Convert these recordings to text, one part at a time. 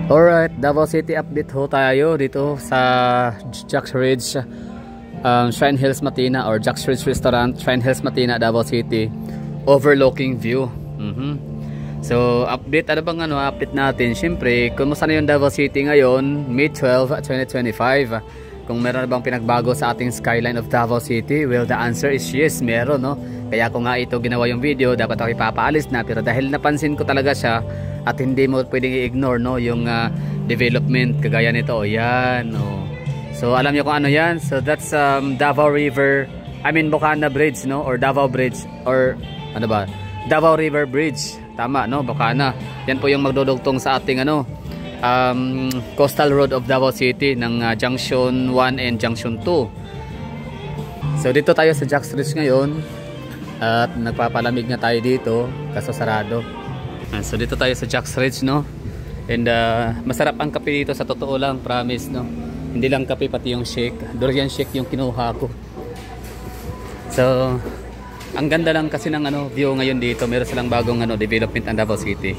Alright, Davao City update ho tayo dito sa Jack's Ridge Shrine Hills Matina or Jack's Ridge Restaurant, Shrine Hills Matina, Davao City, overlooking view. So update, ano bang update natin? Siyempre, kumusta na yung Davao City ngayon, May 12, 2025? Kung meron na bang pinagbago sa ating skyline of Davao City? Well, the answer is yes, meron, no? Kaya ko nga ito ginawa yung video, dapat ako ipapaalis na, pero dahil napansin ko talaga siya at hindi mo pwedeng i-ignore, no, yung development kagaya nito. Yan, no. So alam niyo kung ano yan? So that's Davao River, Bocana Bridge, no, or Davao Bridge, or ano ba, Davao River Bridge, tama, no, Bocana. Yan po yung magdudugtong sa ating Coastal Road of Davao City ng Junction 1 and Junction 2. So dito tayo sa Jack's Ridge ngayon at nagpapalamig na tayo dito kaso sarado. So dito tayo sa Jack's Ridge, no, and masarap ang kape dito, sa totoo lang, promise, no. Hindi lang kape, pati yung shake, durian shake yung kinuha ko. So ang ganda lang kasi ng view ngayon dito. Meron silang bagong development ang Davao City.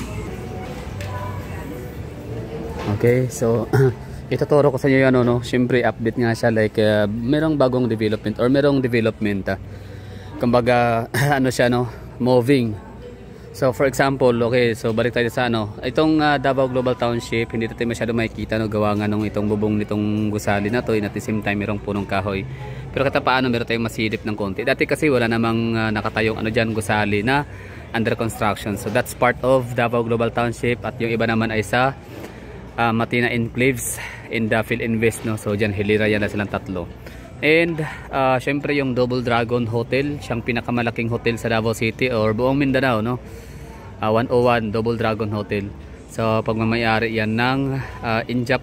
Okay, so ituturo ko sa inyo yan, no. Siyempre update nga siya, like merong bagong development or merong development, kumbaga ano siya, no, moving. So for example, okay, so balik tayo sa itong Davao Global Township. Hindi natin masyado makikita, no, gawa nga nung itong bubong nitong gusali na to, at the same time merong punong kahoy. Pero kata paano meron tayong masilip ng konti. Dati kasi wala namang nakatayong dyan gusali na under construction. So that's part of Davao Global Township, at yung iba naman ay sa Matina Enclaves in the Philinvest, no. So dyan hilira yan na silang tatlo. And syempre yung Double Dragon Hotel, siyang pinakamalaki hotel sa Davao City or buong Mindanao, no. 101 Double Dragon Hotel. So pagmamayari yan ng Injap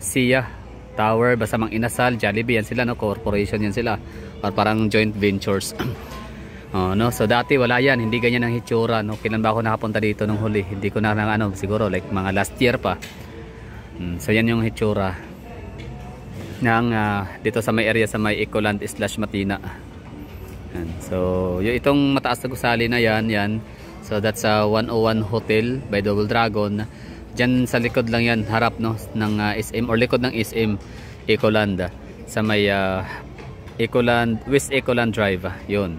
Sia Tower, basta mang Inasal, Jollibee, yan sila, no, corporation yan sila, or parang joint ventures. No, so dati wala yan, hindi ganyan ang hitsura, no. Kailan ba ako nakapunta dito nung huli? Hindi ko na siguro like mga last year pa. So yan yung hitsura ng dito sa may area sa may Ecoland / Matina. So yung itong mataas na gusali na yan. So that's 101 Hotel by Double Dragon. Diyan sa likod lang yan, harap, no, ng SM or likod ng SM Ecoland, sa may Ecoland, West Ecoland Drive, yun.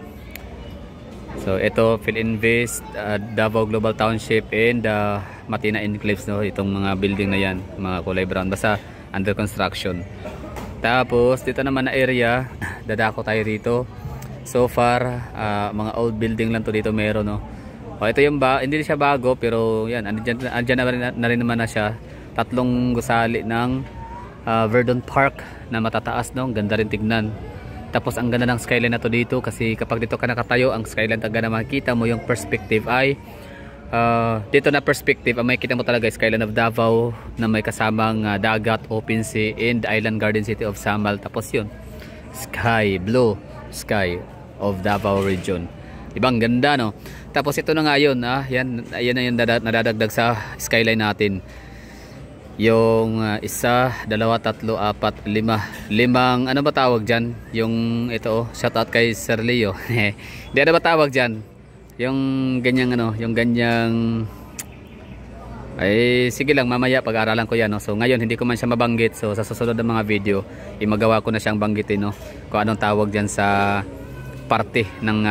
So ito Philinvest, Davao Global Township, and Matina Enclaves, no, itong mga building na yan, mga kulay brown, basta under construction. Tapos dito naman na area, dadako tayo rito. So far mga old building lang to dito meron, no. Ito yung hindi siya bago, pero yan, andyan na rin naman na siya. Tatlong gusali ng Verdon Park na matataas, no. Ganda rin tignan. Tapos ang ganda ng skyline na to dito, kasi kapag dito ka nakatayo, ang skyline talaga na makikita mo, yung perspective ay dito na perspective, ang makikita mo talaga skyline of Davao na may kasamang dagat, open sea, and island garden city of Samal. Tapos yun, sky, blue sky of Davao region. Diba ang ganda, no? Tapos ito na nga yun, yan na yung nadadagdag sa skyline natin. Yung 1, 2, 3, 4, 5 limang, ano ba tawag dyan? Yung ito, shoutout kay Sir Leo. Hindi, ano ba tawag dyan? Yung ganyang yung ganyang, ay sige lang, mamaya pag-aralan ko yan, no? So ngayon hindi ko man siya mabanggit, so sa susunod ng mga video imagawa ko na siyang banggitin, no, kung anong tawag dyan sa parte ng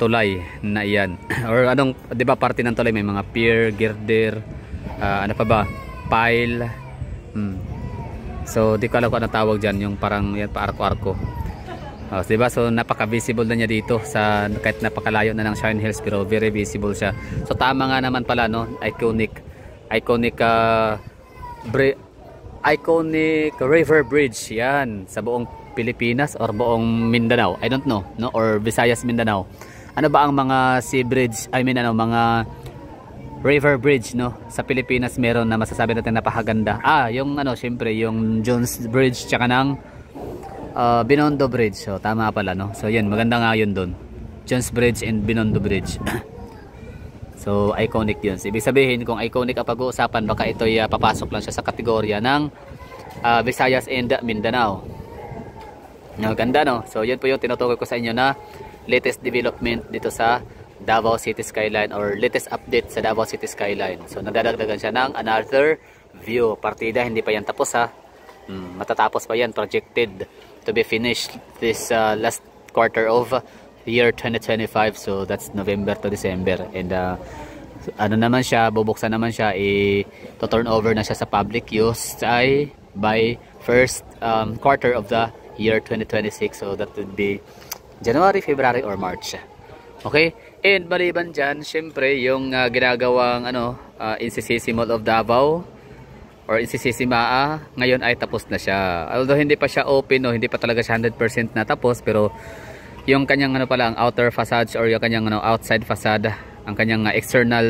tulay na iyan. Or di ba parte ng tulay, may mga pier, girder, ano pa ba, pile. So di ko alam kung anong tawag dyan, yung parang yan, paarko-arko. Diba? So napaka-visible na niya dito, sa kahit napakalayo na ng Shrine Hills, pero very visible siya. So tama nga naman pala, no, iconic river bridge yan sa buong Pilipinas or buong Mindanao, I don't know, no, or Visayas, Mindanao. Ano ba ang mga sea bridge, mga river bridge, no, sa Pilipinas meron na masasabi natin napakaganda? Yung syempre yung Jones Bridge, tsaka ng Binondo Bridge. So tama pala, no. So yun, maganda nga yun doon, Jones Bridge and Binondo Bridge. So iconic yun. So, ibig sabihin, kung iconic ang pag-uusapan, baka ito'y papasok lang siya sa kategorya ng Visayas and Mindanao. Ganda, no. So yun po yung tinutukoy ko sa inyo na latest development dito sa Davao City Skyline, or latest update sa Davao City Skyline. So nadadagdagan siya ng another view. Partida, hindi pa yan tapos ha. Matatapos pa yan, projected to be finished this last quarter of year 2025. So that's November to December. And ano naman siya, bubuksan naman siya, to turn over na siya sa public use ay by first quarter of the year 2026. So that would be January, February, or March. Okay? And maliban dyan, syempre yung ginagawang NCCC Mall of Davao or NCCC MAA, ngayon ay tapos na siya. Although hindi pa siya open, no, hindi pa talaga siya 100% na tapos, pero yung kanyang pala, ang outer facades or yung kanyang outside facade, ang kanyang external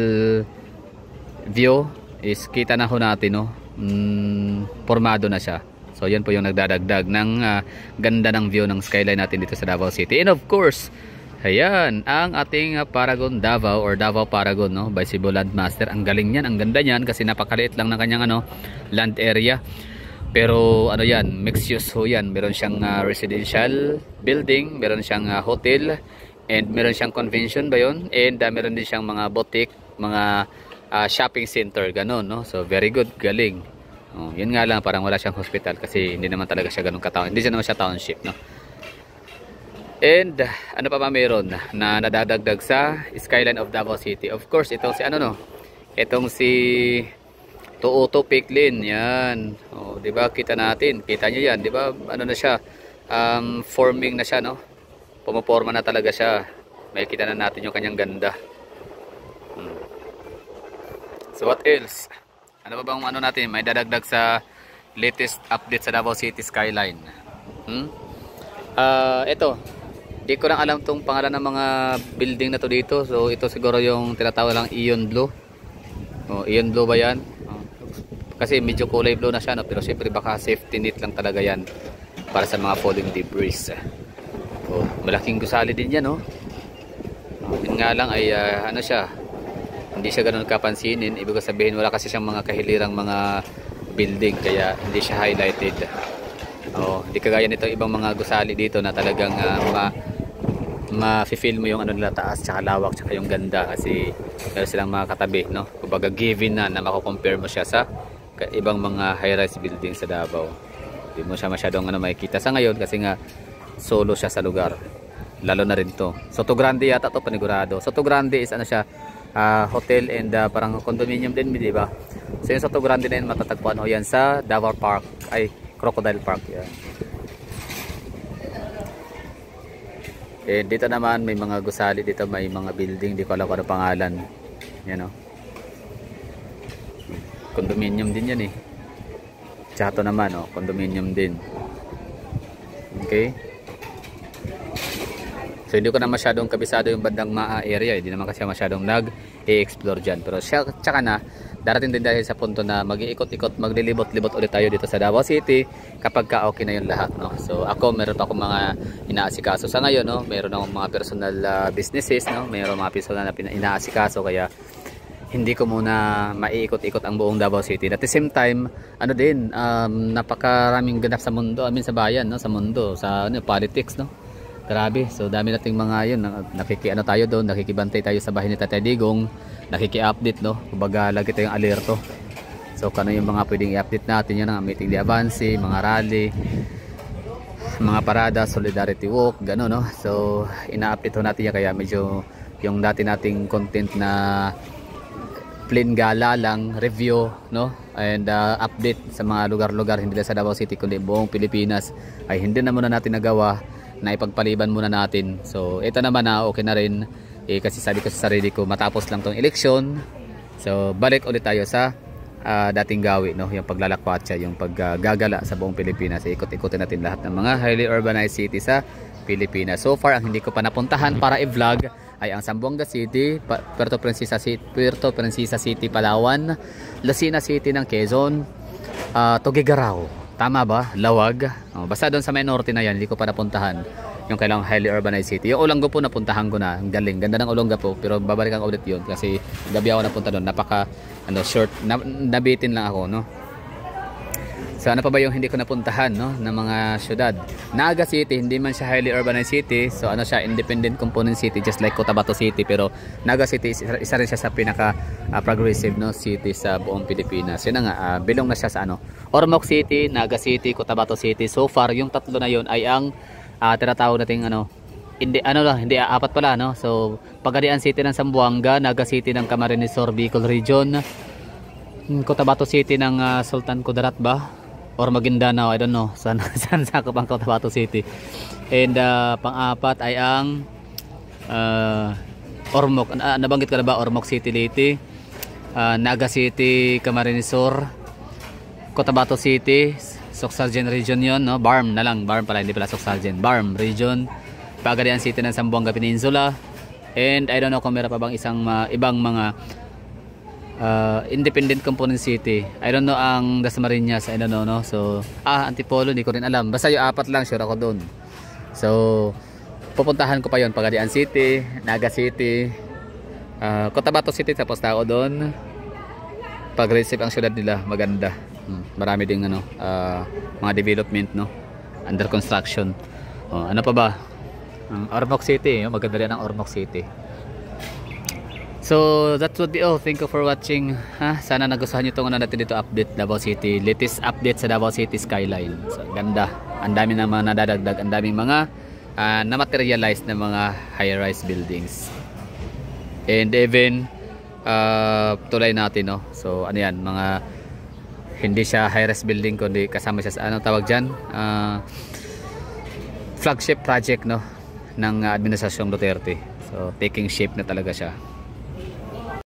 view is kita na ho natin, no. Formado na siya. So yan po yung nagdadagdag ng ganda ng view ng skyline natin dito sa Davao City. And of course, ayan, ang ating Paragon Davao or Davao Paragon, no, by Cebu Landmaster. Ang galing niyan, ang ganda niyan kasi napakaliit lang ng kanyang land area. Pero yan, mixed use ho yan. Meron siyang residential building, meron siyang hotel, and meron siyang convention ba yun? And meron din siyang mga boutique, mga shopping center, ganun, no? So very good, galing. Yun nga lang, parang wala siyang hospital kasi hindi naman talaga siya ganun kataon. Hindi siya naman siya township, no? And ano pa ba meron na nadadagdag sa skyline of Davao City? Of course, itong si itong si Tuoto Peaklin, yan. 'Di ba? Kita natin, kita niyo 'yan, 'di ba? Ano na siya? Forming na siya, no? Pumoporma na talaga siya. Makikita na natin yung kanyang ganda. So what else? Ano ba bang natin may dadagdag sa latest update sa Davao City skyline? Ito, di ko lang alam tong pangalan ng mga building na to dito. So ito siguro yung tinatawag lang Ion Blue. Ion Blue ba yan? Kasi medyo kulay blue na siya, no? Pero syempre baka safety net lang talaga yan para sa mga falling debris. Malaking gusali din yan, no? Yun nga lang ay siya, hindi siya ganoon kapansinin. Ibig sabihin wala kasi siyang mga kahilirang mga building kaya hindi siya highlighted. Hindi kagaya nito ibang mga gusali dito na talagang ma-feel mo yung nila taas tsaka lawak tsaka yung ganda kasi meron silang mga katabi, no? Kumbaga given na mako-compare mo siya sa ibang mga high-rise building sa Davao. Hindi mo siya masyadong makikita sa ngayon kasi nga solo siya sa lugar. Lalo na rin to. Soto Grande yata to, panigurado. Soto Grande is siya, hotel and parang condominium din, di ba? So yung Soto Grande na yun matatagpuan yan sa Davao Park, ay Crocodile Park yan. Dito naman may mga gusali dito, may mga building, di ko alam kung ano pangalan. Yan, no? Condominium din yan, Chato naman, condominium din. Okay? So hindi ko na masyadong kabisado yung bandang MAA area, hindi naman kasi masyadong nag-i-explore dyan. Pero tsaka na, darating din dahil sa punto na mag-iikot-ikot, maglilibot-libot ulit tayo dito sa Davao City kapag okay na yung lahat, no? So ako, meron pa akong mga inaasikaso sa ngayon, no? Meron akong mga personal businesses, no? Meron mga personal na inaasikaso kaya hindi ko muna maiikot-ikot ang buong Davao City. At the same time, napakaraming ganap sa mundo, sa bayan, no? Sa mundo, sa politics, no? Grabe. So dami nating mga yun, tayo doon, nakikibantay tayo sa bahay ni Tatay Digong, nakiki-update, no? Kumbaga lagi tayong alerto. So kano yung mga pwedeng i-update natin, yun ang meeting de avance, mga rally, mga parada, solidarity walk, gano'n, no? So ina-update natin yan kaya medyo yung dati nating content na plain gala lang, review, no? And update sa mga lugar-lugar, hindi lang sa Davao City kundi buong Pilipinas ay hindi na muna natin nagawa, na ipagpaliban muna natin. So ito naman okay na rin kasi sabi ko sa sarili ko matapos lang tong eleksyon, so balik ulit tayo sa dating gawi, no? Yung paglalakwatsa, yung paggagala sa buong Pilipinas. Ikot-ikotin natin lahat ng mga highly urbanized cities sa Pilipinas. So far ang hindi ko pa napuntahan para i-vlog ay ang Zamboanga City, Puerto Princesa City, Palawan, Lucena City ng Quezon, Tuguegarao. Tama ba? Lawag. Basta doon sa may norte na yan, hindi ko pa napuntahan. Yung kailang highly urbanized city. Yung Olongapo po napuntahan ko na. Ang galing. Ganda ng Olongapo. Pero babalikan ko ulit yun. Kasi gabi ako napunta doon. Napaka short. Nabitin lang ako, no? So ano pa ba yung hindi ko napuntahan, no, ng mga syudad? Naga City, hindi man siya highly urbanized city. So ano siya, independent component city just like Cotabato City. Pero Naga City isa rin siya sa pinaka progressive, no, city sa buong Pilipinas. Yun na nga, bilong na siya sa ano, Ormoc City, Naga City, Cotabato City. So far yung tatlo na yun ay ang tinatawag nating ano, hindi apat pala, no. So Pagadian City ng Zamboanga, Naga City ng Camarines Sur, Bicol Region, Cotabato City ng Sultan Kudarat ba or Maguindanao, I don't know saan sakop ang Cotabato City. And pang-apat ay ang Ormoc, nabanggit ko na ba, Ormoc City Leyte, Naga City Camarines Sur, Cotabato City, Soxargen Region yon, no, Barm na lang, Barm pala, hindi pala Soxargen, Barm Region, Pagadian City ng Zamboanga Peninsula, and I don't know kung meron pa bang ibang mga independent component city. I don't know ang Dasmariñas, I don't know, no. So Antipolo, hindi ko rin alam. Basta yung apat lang sure ako doon. So pupuntahan ko pa yon, Pagadian City, Naga City, Cotabato City, tapos tao doon. Pag-receive ang syudad nila, maganda. Marami ding ano, mga development, no, under construction. Ano pa ba? Ormoc City, maganda rin ang Ormoc City. So that would be all. Thank you for watching. Sana nagustuhan nyo itong ano natin dito, update Davao City, latest update sa Davao City skyline. So ganda, ang dami ng mga nadadagdag, ang daming mga na-materialize na mga high-rise buildings. And even tulay natin, no. So ano yan, mga hindi siya high-rise building kundi kasama siya sa ano tawag dyan, flagship project, no, ng administrasyong Duterte. So taking shape na talaga siya.